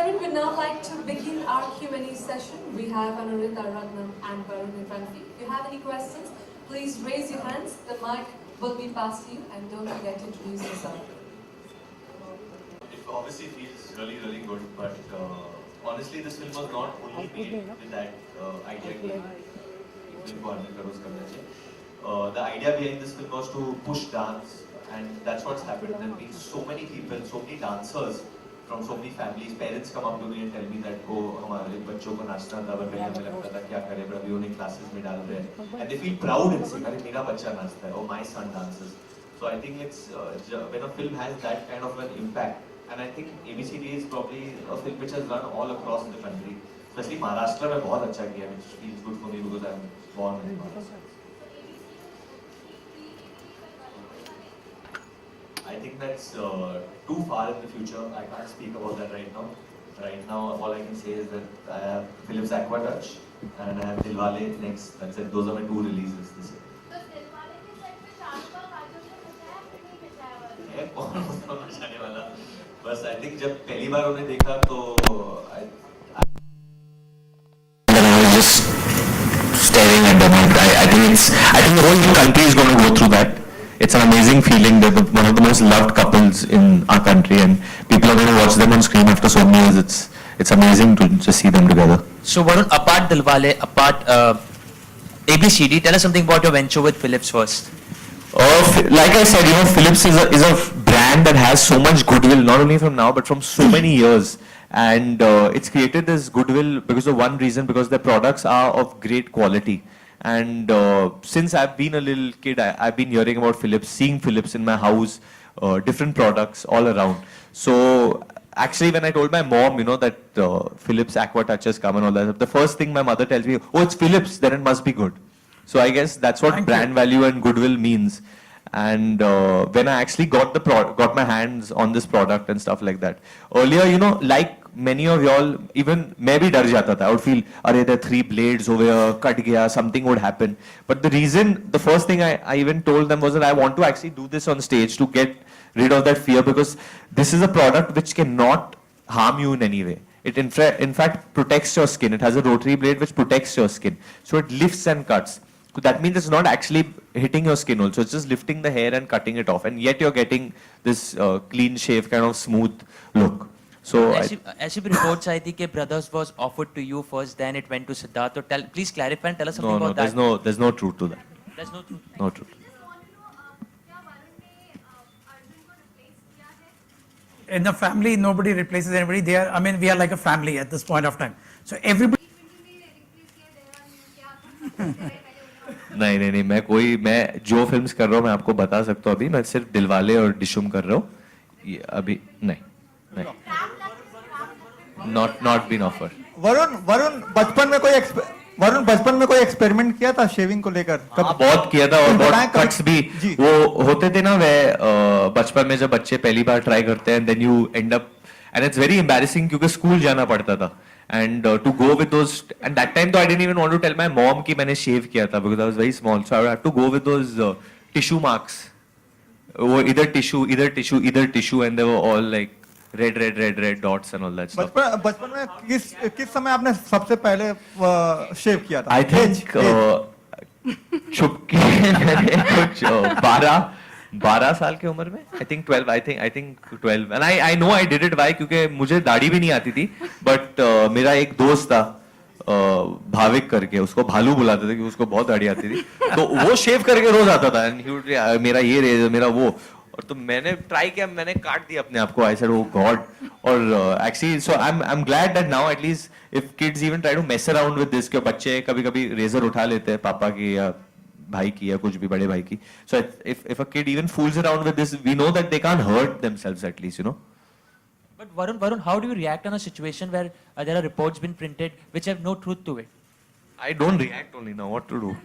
Sherwin, we'd now like to begin our Q&A session. We have Anurinda Ragnam and Varun in front of you. If you have any questions, please raise your hands. The mic will be passed to you, and don't forget to introduce yourself. It obviously feels really, really good, but honestly, this film was not only made with that idea कि film को 100 crores करना चाहिए. The idea behind this film was to push dance, and that's what's happened. There have been so many people, so many dancers from so many families. Parents come up to me and tell me that को हमारे बच्चों को नाचना था, but हमें लगता था क्या करें, but अभी उन्हें classes में डाल रहे हैं, and they feel proud in saying, अरे मेरा बच्चा नाचता है, oh my son dances. So I think it's when a film has that kind of an impact, and I think ABCD is probably a film which has run all across the country, especially Maharashtra में बहुत अच्छा किया, which feels good for me because I'm born in Maharashtra. I think that's too far in the future. I can't speak about that right now. Right now, all I can say is that I have Philips Aquatouch and I have Dilwale next. That's it. Those are my 2 releases this year. कौन उसको नचाने वाला? बस I think जब पहली बार उन्हें देखा तो I was just staring at them. I think the whole country is going to go through that. It's an amazing feeling. They're one of the most loved couples in our country, and people are going to watch them on screen after so many years. It's amazing to just see them together. So Varun, apart Dilwale, apart ABCD, tell us something about your venture with Philips first. Like I said, Philips is a brand that has so much goodwill, not only from now, but from so many years. And it's created this goodwill because of one reason, because their products are of great quality. And since I've been a little kid, I've been hearing about Philips, seeing Philips in my house, different products all around. So actually, when I told my mom, that Philips Aquatouch has come and all that, the first thing my mother tells me, oh, it's Philips, then it must be good. So I guess that's what brand value and goodwill means. And when I actually got my hands on this product and stuff like that. Earlier, like many of y'all, even मैं भी डर जाता था. I would feel, अरे there are 3 blades over here, cut गया, something would happen. But the first thing I even told them was that I want to actually do this on stage to get rid of that fear, because this is a product which cannot harm you in any way. It in fact protects your skin. It has a rotary blade which protects your skin. So it lifts and cuts. So that means it's not actually hitting your skin also. It's just lifting the hair and cutting it off. And yet you're getting this clean shave kind of smooth look. So ऐसी भी reports आई थी कि Brothers was offered to you first, then it went to Siddharth. So please clarify and tell us something about that. There's no truth to that. There's no truth. No truth. In the family, nobody replaces anybody. We are like a family at this point of time. So everybody. नहीं मैं जो films कर रहा हूँ मैं आपको बता सकता हूँ. अभी मैं सिर्फ दिलवाले और डिशुम कर रहा हूँ. ये अभी नहीं not been offered. वरुण बचपन में कोई एक्सपेरिमेंट किया था शेविंग को लेकर? बहुत किया था, और बहुत कट्स भी वो होते थे ना. वे बचपन में जब बच्चे पहली बार ट्राई करते हैं, then you end up, and it's very embarrassing क्योंकि स्कूल जाना पड़ता था. And to go with those, and that time though I didn't even want to tell my mom कि मैंने shave किया था because I was very small, so I would have to go with those tissue marks. वो either tissue, and they were all like red dots and all that stuff. बचपन में किस समय आपने सबसे पहले शेव किया था? I think चुपके मैंने कुछ 12 साल की उम्र में, I think 12, and I know I did it why, क्योंकि मुझे दाढ़ी भी नहीं आती थी, but मेरा एक दोस्त था भाविक करके, उसको भालू बुलाते थे कि उसको बहुत दाढ़ी आती थी, तो वो शेव करके रोज आता था, and मेरा ये रेज मेरा वो, और तो मैंने ट्राई किया, मैंने काट दिया अपने आप को. I said oh God. और actually so I'm glad that now at least if kids even try to mess around with this, कि बच्चे कभी रेजर उठा लेते हैं पापा की या भाई की या कुछ भी बड़े भाई की. So if a kid even fools around with this, we know that they can't hurt themselves at least, But Varun, how do you react on a situation where there are reports been printed which have no truth to it? I don't react only now, what to do?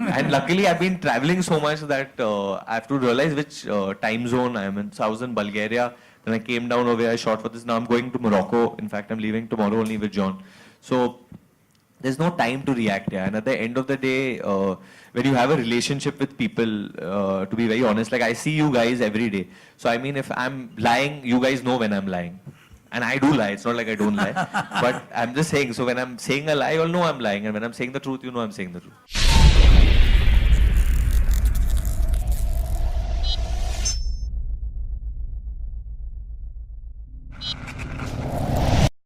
And luckily I've been traveling so much that I have to realize which time zone I am in. So I was in Bulgaria, then I came down over here, I shot for this. Now I'm going to Morocco. In fact, I'm leaving tomorrow only with John. So there's no time to react here. And at the end of the day, when you have a relationship with people, to be very honest, like I see you guys every day. So I mean, if I'm lying, you guys know when I'm lying. and I do lie. It's not like I don't lie, but I'm just saying. So when I'm saying a lie, you'll know I'm lying, and when I'm saying the truth, you know I'm saying the truth.